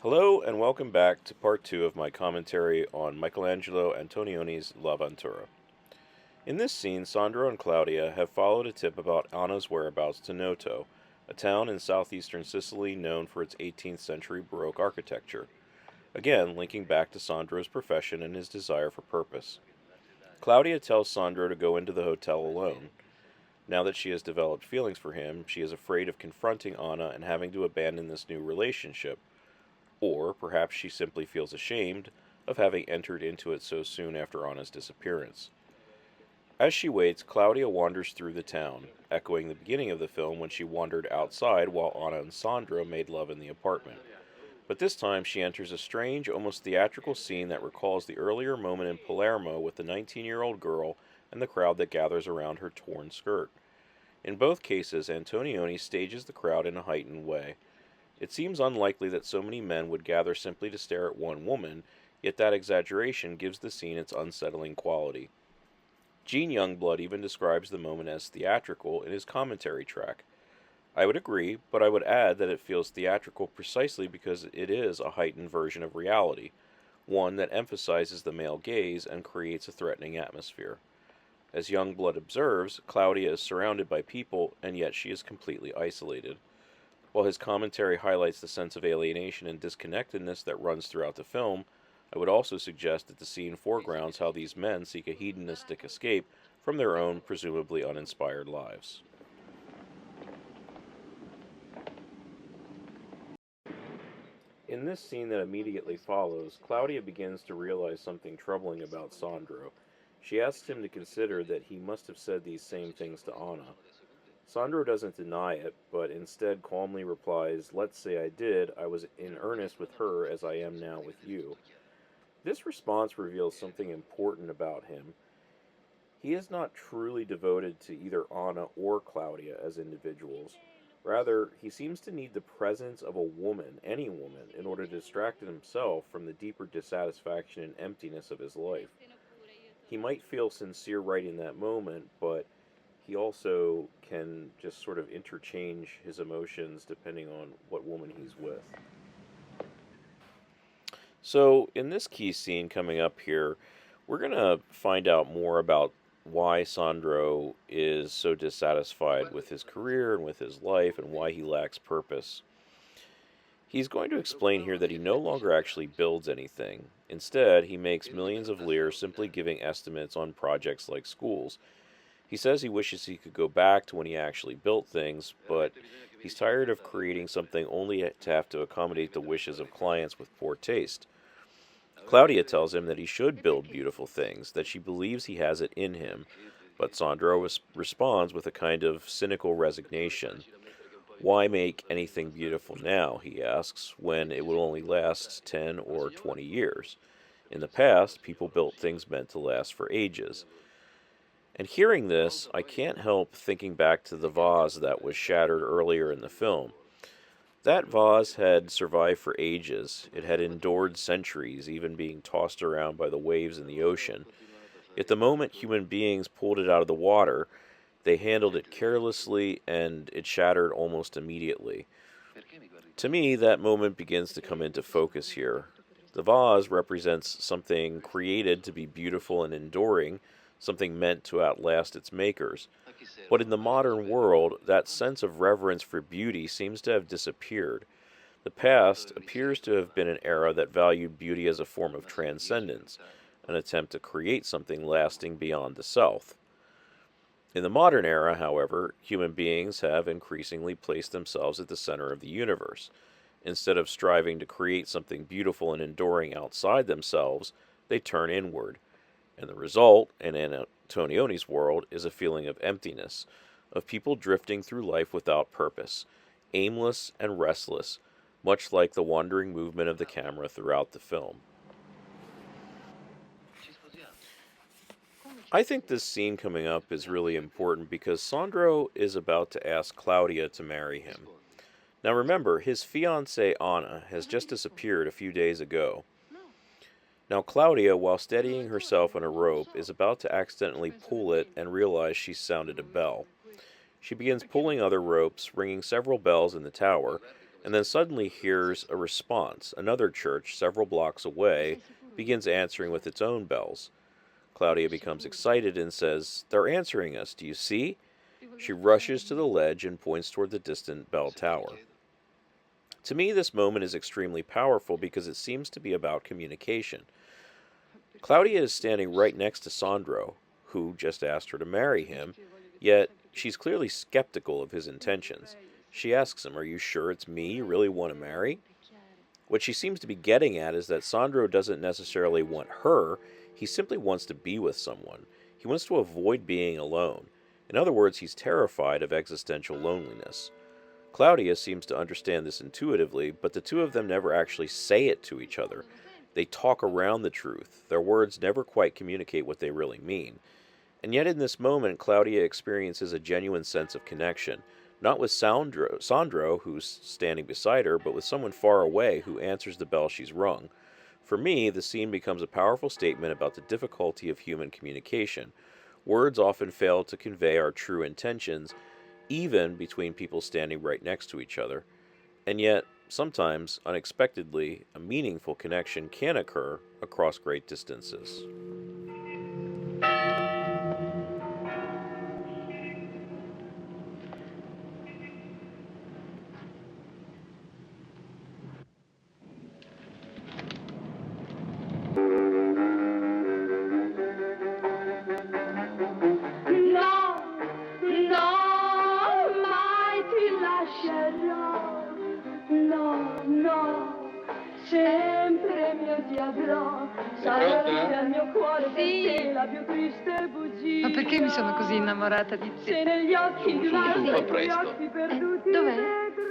Hello, and welcome back to part two of my commentary on Michelangelo Antonioni's L'Avventura. In this scene, Sandro and Claudia have followed a tip about Anna's whereabouts to Noto, a town in southeastern Sicily known for its 18th century Baroque architecture, again linking back to Sandro's profession and his desire for purpose. Claudia tells Sandro to go into the hotel alone. Now that she has developed feelings for him, she is afraid of confronting Anna and having to abandon this new relationship, or perhaps she simply feels ashamed of having entered into it so soon after Anna's disappearance. As she waits, Claudia wanders through the town, echoing the beginning of the film when she wandered outside while Anna and Sandro made love in the apartment. But this time she enters a strange, almost theatrical scene that recalls the earlier moment in Palermo with the 19-year-old girl and the crowd that gathers around her torn skirt. In both cases, Antonioni stages the crowd in a heightened way. It seems unlikely that so many men would gather simply to stare at one woman, yet that exaggeration gives the scene its unsettling quality. Gene Youngblood even describes the moment as theatrical in his commentary track. I would agree, but I would add that it feels theatrical precisely because it is a heightened version of reality, one that emphasizes the male gaze and creates a threatening atmosphere. As Youngblood observes, Claudia is surrounded by people, and yet she is completely isolated. While his commentary highlights the sense of alienation and disconnectedness that runs throughout the film, I would also suggest that the scene foregrounds how these men seek a hedonistic escape from their own presumably uninspired lives. In this scene that immediately follows, Claudia begins to realize something troubling about Sandro. She asks him to consider that he must have said these same things to Anna. Sandro doesn't deny it, but instead calmly replies, "Let's say I did. I was in earnest with her as I am now with you." This response reveals something important about him. He is not truly devoted to either Anna or Claudia as individuals. Rather, he seems to need the presence of a woman, any woman, in order to distract himself from the deeper dissatisfaction and emptiness of his life. He might feel sincere right in that moment, but he also can just sort of interchange his emotions depending on what woman he's with. So, in this key scene coming up here, we're going to find out more about why Sandro is so dissatisfied with his career and with his life and why he lacks purpose. He's going to explain here that he no longer actually builds anything. Instead, he makes millions of lire simply giving estimates on projects like schools. He says he wishes he could go back to when he actually built things, but he's tired of creating something only to have to accommodate the wishes of clients with poor taste. Claudia tells him that he should build beautiful things, that she believes he has it in him, but Sandro responds with a kind of cynical resignation. Why make anything beautiful now, he asks, when it will only last 10 or 20 years? In the past, people built things meant to last for ages. And hearing this, I can't help thinking back to the vase that was shattered earlier in the film. That vase had survived for ages. It had endured centuries, even being tossed around by the waves in the ocean. Yet the moment human beings pulled it out of the water, they handled it carelessly and it shattered almost immediately. To me, that moment begins to come into focus here. The vase represents something created to be beautiful and enduring, something meant to outlast its makers. But in the modern world, that sense of reverence for beauty seems to have disappeared. The past appears to have been an era that valued beauty as a form of transcendence, an attempt to create something lasting beyond the self. In the modern era, however, human beings have increasingly placed themselves at the center of the universe. Instead of striving to create something beautiful and enduring outside themselves, they turn inward. And the result, in Antonioni's world, is a feeling of emptiness, of people drifting through life without purpose, aimless and restless, much like the wandering movement of the camera throughout the film. I think this scene coming up is really important because Sandro is about to ask Claudia to marry him. Now remember, his fiancée Anna has just disappeared a few days ago. Now Claudia, while steadying herself on a rope, is about to accidentally pull it and realize she's sounded a bell. She begins pulling other ropes, ringing several bells in the tower, and then suddenly hears a response. Another church, several blocks away, begins answering with its own bells. Claudia becomes excited and says, "They're answering us, do you see?" She rushes to the ledge and points toward the distant bell tower. To me, this moment is extremely powerful because it seems to be about communication. Claudia is standing right next to Sandro, who just asked her to marry him, yet she's clearly skeptical of his intentions. She asks him, "Are you sure it's me you really want to marry?" What she seems to be getting at is that Sandro doesn't necessarily want her, he simply wants to be with someone. He wants to avoid being alone. In other words, he's terrified of existential loneliness. Claudia seems to understand this intuitively, but the two of them never actually say it to each other. They talk around the truth. Their words never quite communicate what they really mean. And yet, in this moment, Claudia experiences a genuine sense of connection, not with Sandro, who's standing beside her, but with someone far away who answers the bell she's rung. For me, the scene becomes a powerful statement about the difficulty of human communication. Words often fail to convey our true intentions, even between people standing right next to each other. And yet, sometimes, unexpectedly, a meaningful connection can occur across great distances. No, no, mai ti lascerò. No, no, sempre mio ti avrò. Sarò Pronta? al mio cuore per Sì. te la più triste bugia. Ma perché mi sono così innamorata di Se te? negli occhi di Su, una su, fa dei tuoi presto. occhi perduti Dov'è? vedrò.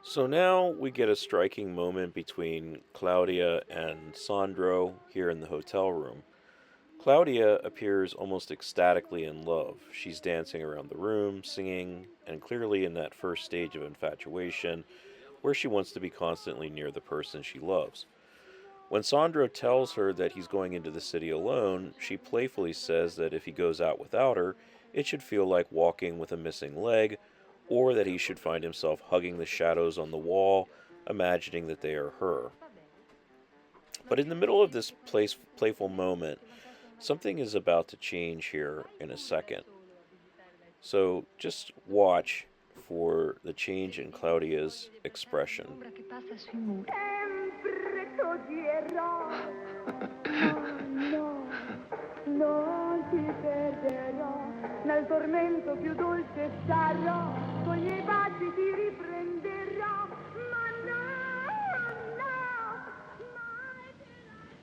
So now we get a striking moment between Claudia and Sandro here in the hotel room. Claudia appears almost ecstatically in love. She's dancing around the room, singing, and clearly in that first stage of infatuation where she wants to be constantly near the person she loves. When Sandro tells her that he's going into the city alone, she playfully says that if he goes out without her, it should feel like walking with a missing leg, or that he should find himself hugging the shadows on the wall, imagining that they are her. But in the middle of this playful moment, something is about to change here in a second. So just watch for the change in Claudia's expression. L'ombra che passa sui muri. Sempre t'odierò. No, non ti perderò. Nel tormento più dolce starò. Con i miei baci ti riprenderò. Ma no, no, mai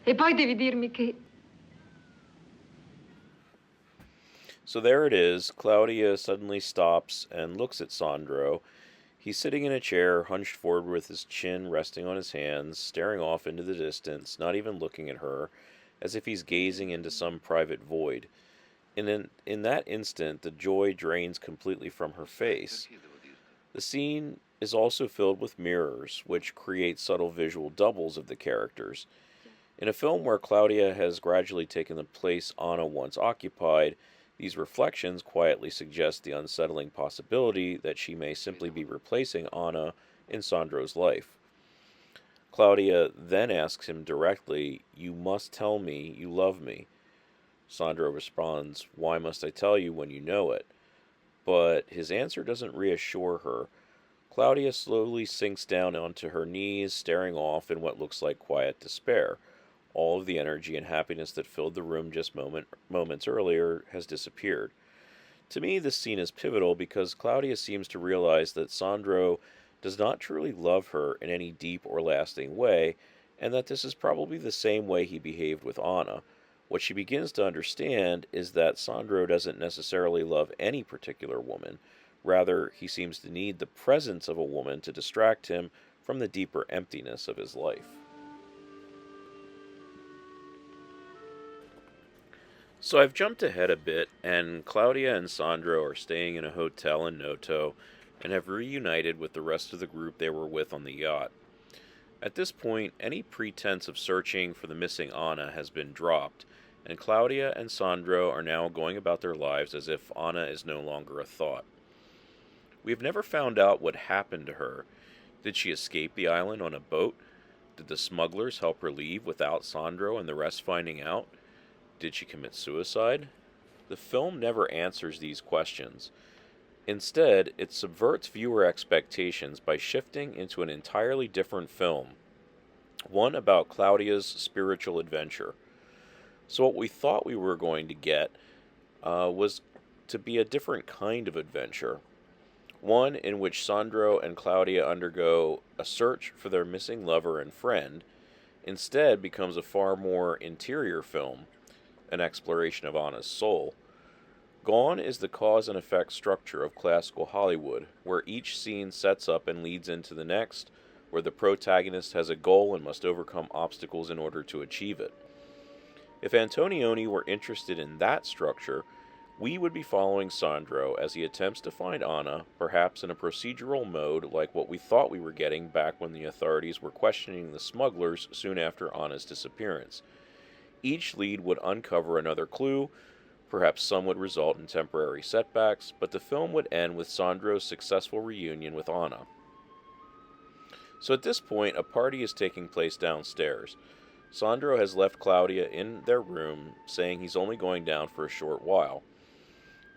E poi devi dirmi che So there it is. Claudia suddenly stops and looks at Sandro. He's sitting in a chair, hunched forward with his chin resting on his hands, staring off into the distance, not even looking at her, as if he's gazing into some private void. And in that instant, the joy drains completely from her face. The scene is also filled with mirrors, which create subtle visual doubles of the characters. In a film where Claudia has gradually taken the place Anna once occupied, these reflections quietly suggest the unsettling possibility that she may simply be replacing Anna in Sandro's life. Claudia then asks him directly, "You must tell me you love me." Sandro responds, "Why must I tell you when you know it?" But his answer doesn't reassure her. Claudia slowly sinks down onto her knees, staring off in what looks like quiet despair. All of the energy and happiness that filled the room just moments earlier has disappeared. To me, this scene is pivotal because Claudia seems to realize that Sandro does not truly love her in any deep or lasting way, and that this is probably the same way he behaved with Anna. What she begins to understand is that Sandro doesn't necessarily love any particular woman. Rather, he seems to need the presence of a woman to distract him from the deeper emptiness of his life. So I've jumped ahead a bit, and Claudia and Sandro are staying in a hotel in Noto and have reunited with the rest of the group they were with on the yacht. At this point, any pretense of searching for the missing Anna has been dropped, and Claudia and Sandro are now going about their lives as if Anna is no longer a thought. We have never found out what happened to her. Did she escape the island on a boat? Did the smugglers help her leave without Sandro and the rest finding out? Did she commit suicide? The film never answers these questions. Instead, it subverts viewer expectations by shifting into an entirely different film, one about Claudia's spiritual adventure. So, what we thought we were going to get was to be a different kind of adventure, one in which Sandro and Claudia undergo a search for their missing lover and friend, instead becomes a far more interior film, an exploration of Anna's soul. Gone is the cause and effect structure of classical Hollywood, where each scene sets up and leads into the next, where the protagonist has a goal and must overcome obstacles in order to achieve it. If Antonioni were interested in that structure, we would be following Sandro as he attempts to find Anna, perhaps in a procedural mode like what we thought we were getting back when the authorities were questioning the smugglers soon after Anna's disappearance. Each lead would uncover another clue, perhaps some would result in temporary setbacks, but the film would end with Sandro's successful reunion with Anna. So at this point, a party is taking place downstairs. Sandro has left Claudia in their room, saying he's only going down for a short while.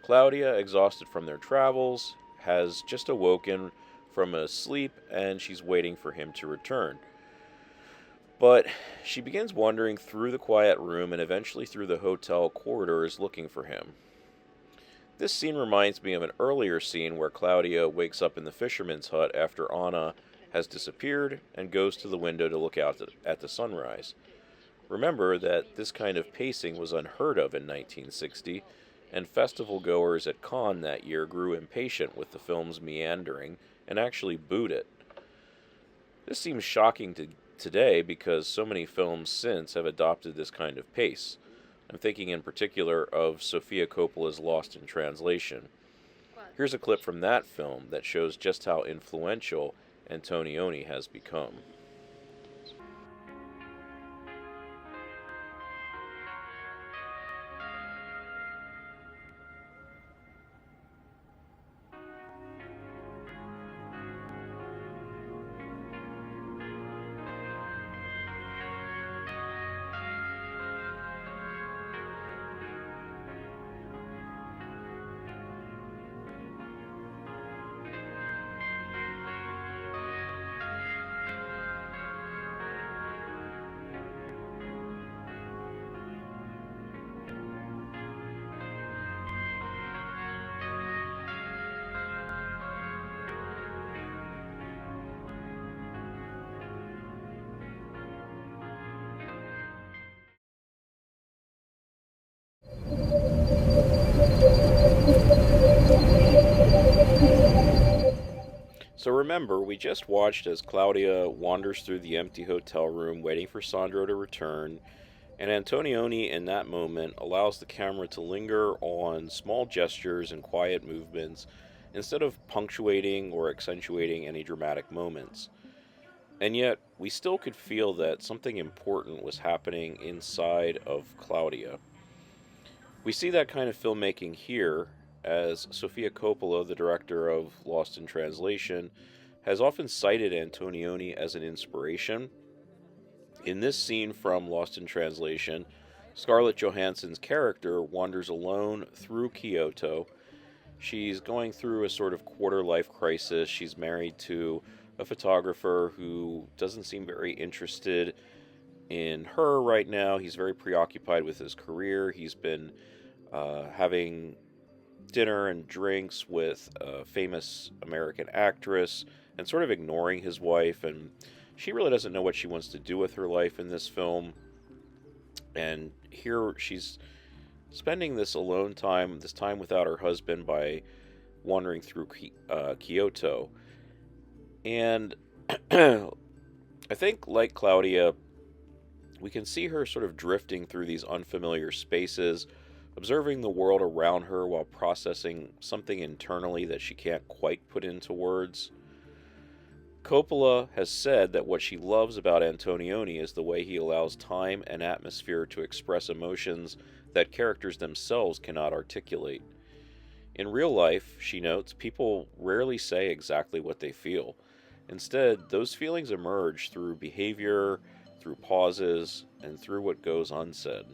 Claudia, exhausted from their travels, has just awoken from a sleep and she's waiting for him to return. But she begins wandering through the quiet room and eventually through the hotel corridors looking for him. This scene reminds me of an earlier scene where Claudia wakes up in the fisherman's hut after Anna has disappeared and goes to the window to look out at the sunrise. Remember that this kind of pacing was unheard of in 1960, and festival goers at Cannes that year grew impatient with the film's meandering and actually booed it. This seems shocking today because so many films since have adopted this kind of pace. I'm thinking in particular of Sofia Coppola's Lost in Translation. Here's a clip from that film that shows just how influential Antonioni has become. So remember, we just watched as Claudia wanders through the empty hotel room waiting for Sandro to return, and Antonioni in that moment allows the camera to linger on small gestures and quiet movements instead of punctuating or accentuating any dramatic moments. And yet, we still could feel that something important was happening inside of Claudia. We see that kind of filmmaking here, as Sofia Coppola, the director of Lost in Translation, has often cited Antonioni as an inspiration. In this scene from Lost in Translation, Scarlett Johansson's character wanders alone through Kyoto. She's going through a sort of quarter-life crisis. She's married to a photographer who doesn't seem very interested in her right now. He's very preoccupied with his career. He's been having dinner and drinks with a famous American actress and sort of ignoring his wife, and she really doesn't know what she wants to do with her life in this film. And here she's spending this alone time, this time without her husband, by wandering through Kyoto. And I think, like Claudia, we can see her sort of drifting through these unfamiliar spaces, observing the world around her while processing something internally that she can't quite put into words. Coppola has said that what she loves about Antonioni is the way he allows time and atmosphere to express emotions that characters themselves cannot articulate. In real life, she notes, people rarely say exactly what they feel. Instead, those feelings emerge through behavior, through pauses, and through what goes unsaid.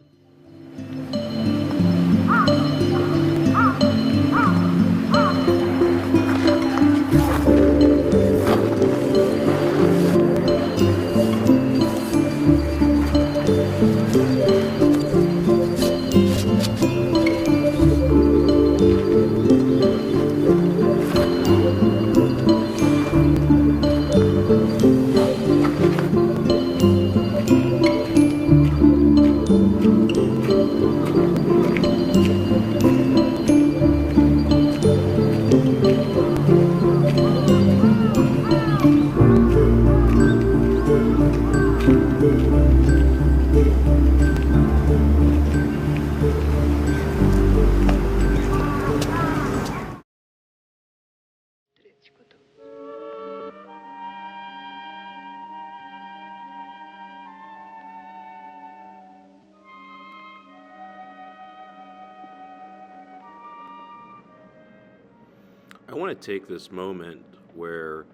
I want to take this moment where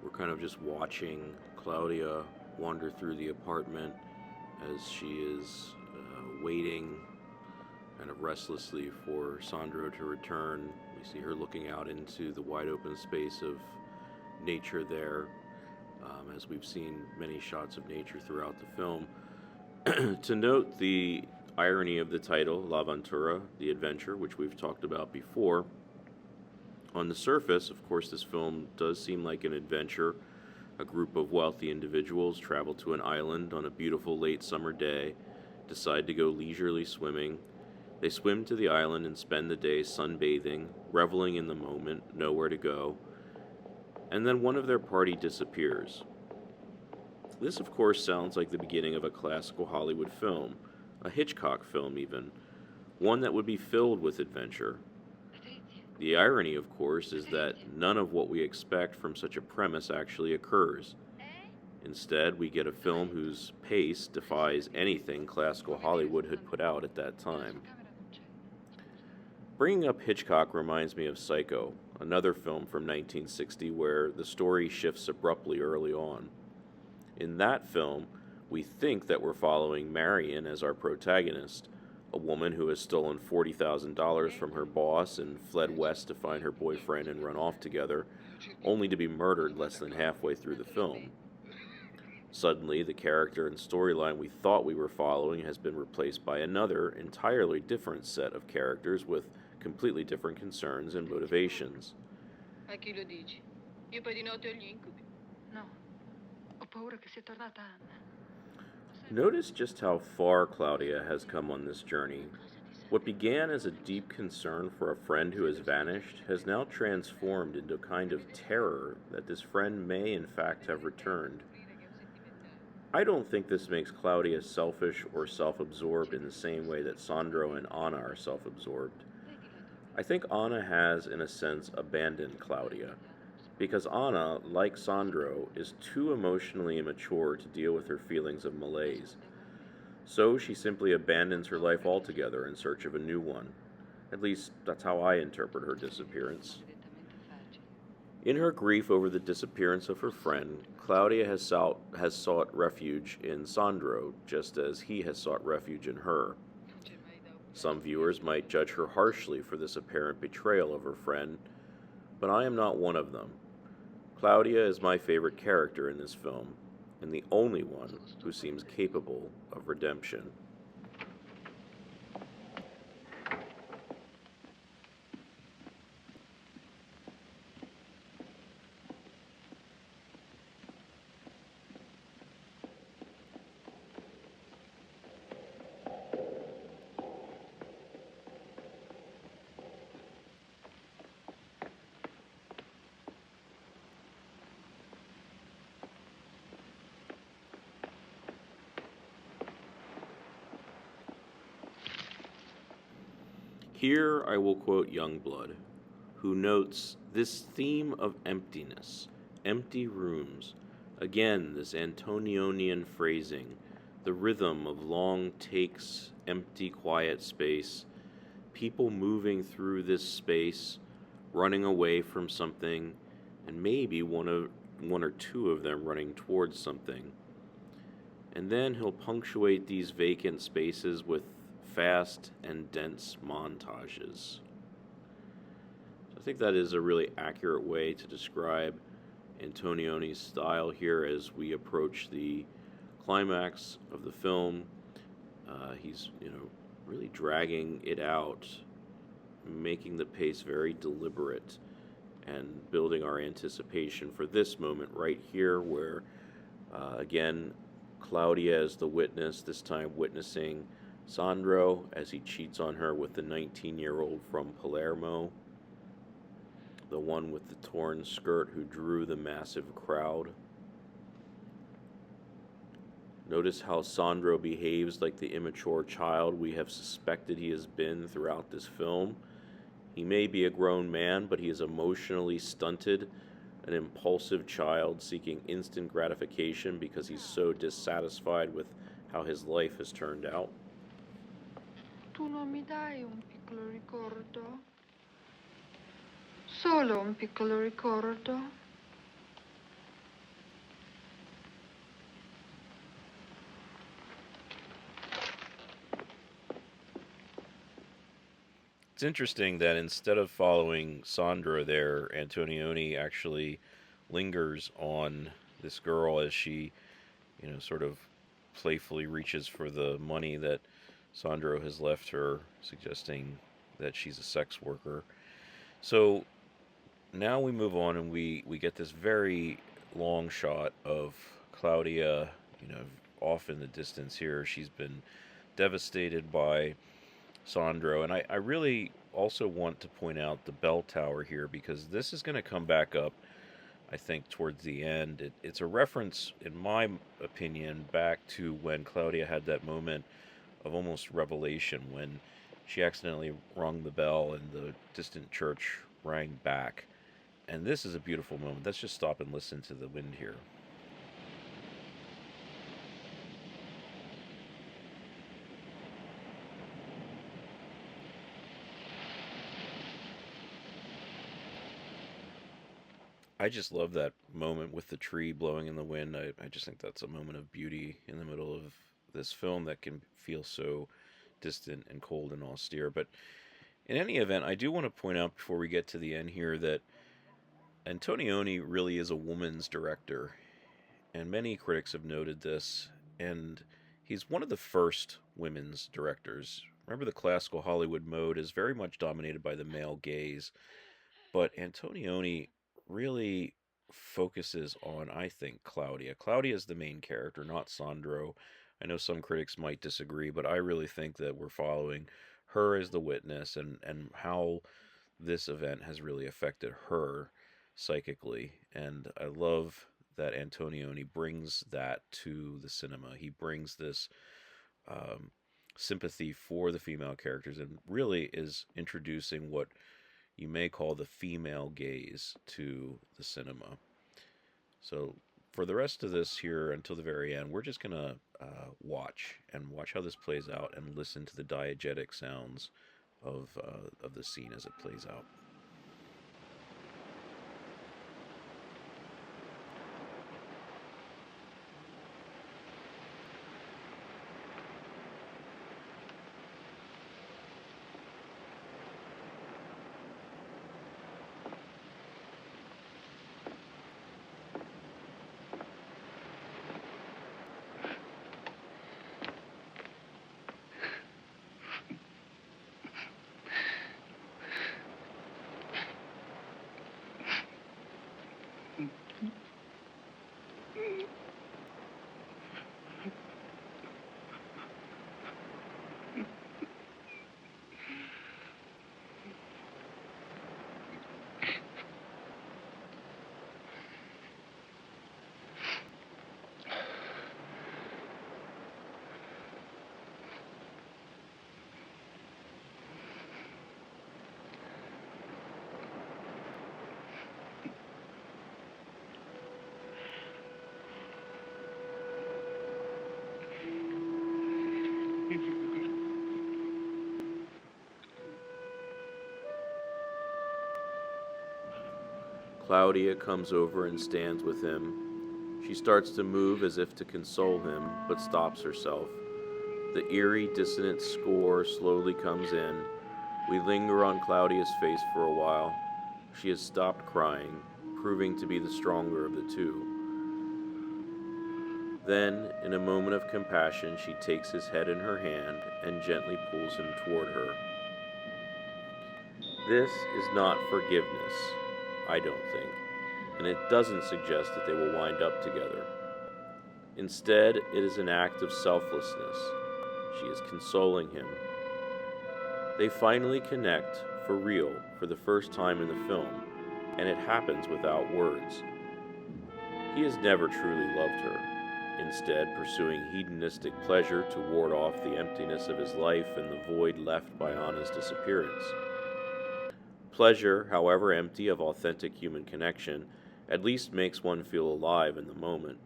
we're kind of just watching Claudia wander through the apartment as she is waiting kind of restlessly for Sandro to return. We see her looking out into the wide open space of nature there, as we've seen many shots of nature throughout the film. To note the irony of the title, L'Avventura, the adventure, which we've talked about before. On the surface, of course, this film does seem like an adventure. A group of wealthy individuals travel to an island on a beautiful late summer day, decide to go leisurely swimming. They swim to the island and spend the day sunbathing, reveling in the moment, nowhere to go. And then one of their party disappears. This, of course, sounds like the beginning of a classical Hollywood film, a Hitchcock film even, one that would be filled with adventure. The irony, of course, is that none of what we expect from such a premise actually occurs. Instead, we get a film whose pace defies anything classical Hollywood had put out at that time. Bringing up Hitchcock reminds me of Psycho, another film from 1960 where the story shifts abruptly early on. In that film, we think that we're following Marion as our protagonist, a woman who has stolen $40,000 from her boss and fled west to find her boyfriend and run off together, only to be murdered less than halfway through the film. Suddenly, the character and storyline we thought we were following has been replaced by another, entirely different set of characters with completely different concerns and motivations. A chi lo dici? Io poi di notte ho gli incubi. No, ho paura che sia tornata Anna. Notice just how far Claudia has come on this journey. What began as a deep concern for a friend who has vanished has now transformed into a kind of terror that this friend may in fact have returned. I don't think this makes Claudia selfish or self-absorbed in the same way that Sandro and Anna are self-absorbed. I think Anna has, in a sense, abandoned Claudia, because Anna, like Sandro, is too emotionally immature to deal with her feelings of malaise. So she simply abandons her life altogether in search of a new one. At least, that's how I interpret her disappearance. In her grief over the disappearance of her friend, Claudia has sought refuge in Sandro, just as he has sought refuge in her. Some viewers might judge her harshly for this apparent betrayal of her friend, but I am not one of them. Claudia is my favorite character in this film, and the only one who seems capable of redemption. Here I will quote Youngblood, who notes this theme of emptiness, empty rooms, again this Antonionian phrasing, the rhythm of long takes, empty quiet space, people moving through this space, running away from something, and maybe one one or two of them running towards something. And then he'll punctuate these vacant spaces with fast and dense montages. So I think that is a really accurate way to describe Antonioni's style here as we approach the climax of the film. He's, really dragging it out, making the pace very deliberate, and building our anticipation for this moment right here, where, again, Claudia is the witness, this time witnessing Sandro as he cheats on her with the 19-year-old from Palermo, the one with the torn skirt who drew the massive crowd. Notice how Sandro behaves like the immature child we have suspected he has been throughout this film. He may be a grown man, but he is emotionally stunted, an impulsive child seeking instant gratification because he's so dissatisfied with how his life has turned out. Tu non mi dai un piccolo ricordo? Solo un piccolo ricordo? It's interesting that instead of following Sandra there, Antonioni actually lingers on this girl as she, sort of playfully reaches for the money that Sandro has left her, suggesting that she's a sex worker. So now we move on and we get this very long shot of Claudia, off in the distance here. She's been devastated by Sandro. And I really also want to point out the bell tower here, because this is going to come back up, I think, towards the end. It's a reference, in my opinion, back to when Claudia had that moment of almost revelation when she accidentally rung the bell and the distant church rang back. And this is a beautiful moment. Let's just stop and listen to the wind here. I just love that moment with the tree blowing in the wind. I just think that's a moment of beauty in the middle of this film that can feel so distant and cold and austere. But in any event, I do want to point out before we get to the end here that Antonioni really is a woman's director, and many critics have noted this, and he's one of the first women's directors. Remember, the classical Hollywood mode is very much dominated by the male gaze, but Antonioni really focuses on, I think, Claudia. Claudia is the main character, not Sandro. I know some critics might disagree, but I really think that we're following her as the witness, and how this event has really affected her psychically. And I love that Antonioni brings that to the cinema. He brings this um, sympathy for the female characters and really is introducing what you may call the female gaze to the cinema. So for the rest of this here until the very end, we're just gonna watch how this plays out and listen to the diegetic sounds of the scene as it plays out. Claudia comes over and stands with him. She starts to move as if to console him, but stops herself. The eerie, dissonant score slowly comes in. We linger on Claudia's face for a while. She has stopped crying, proving to be the stronger of the two. Then, in a moment of compassion, she takes his head in her hand and gently pulls him toward her. This is not forgiveness, I don't think, and it doesn't suggest that they will wind up together. Instead, it is an act of selflessness. She is consoling him. They finally connect, for real, for the first time in the film, and it happens without words. He has never truly loved her, instead pursuing hedonistic pleasure to ward off the emptiness of his life and the void left by Anna's disappearance. Pleasure, however empty of authentic human connection, at least makes one feel alive in the moment.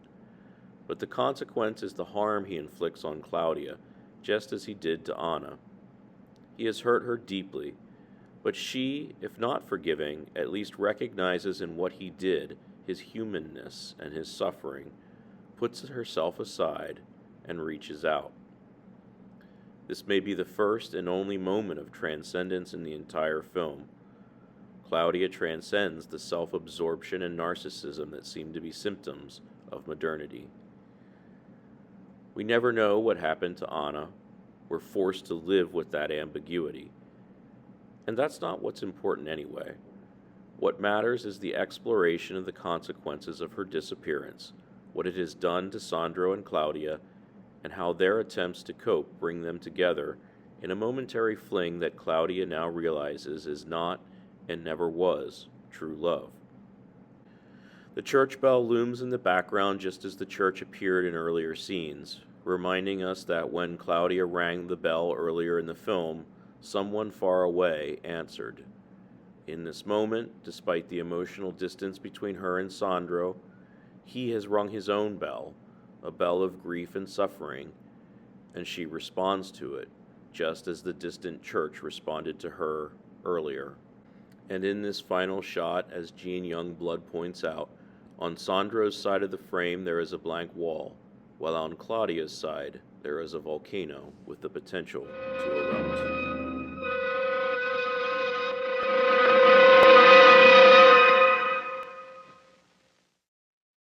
But the consequence is the harm he inflicts on Claudia, just as he did to Anna. He has hurt her deeply, but she, if not forgiving, at least recognizes in what he did his humanness and his suffering, puts herself aside, and reaches out. This may be the first and only moment of transcendence in the entire film. Claudia transcends the self-absorption and narcissism that seem to be symptoms of modernity. We never know what happened to Anna. We're forced to live with that ambiguity. And that's not what's important anyway. What matters is the exploration of the consequences of her disappearance, what it has done to Sandro and Claudia, and how their attempts to cope bring them together in a momentary fling that Claudia now realizes is not and never was true love. The church bell looms in the background just as the church appeared in earlier scenes, reminding us that when Claudia rang the bell earlier in the film, someone far away answered. In this moment, despite the emotional distance between her and Sandro, he has rung his own bell, a bell of grief and suffering, and she responds to it, just as the distant church responded to her earlier. And in this final shot, as Gene Youngblood points out, on Sandro's side of the frame there is a blank wall, while on Claudia's side there is a volcano with the potential to erupt.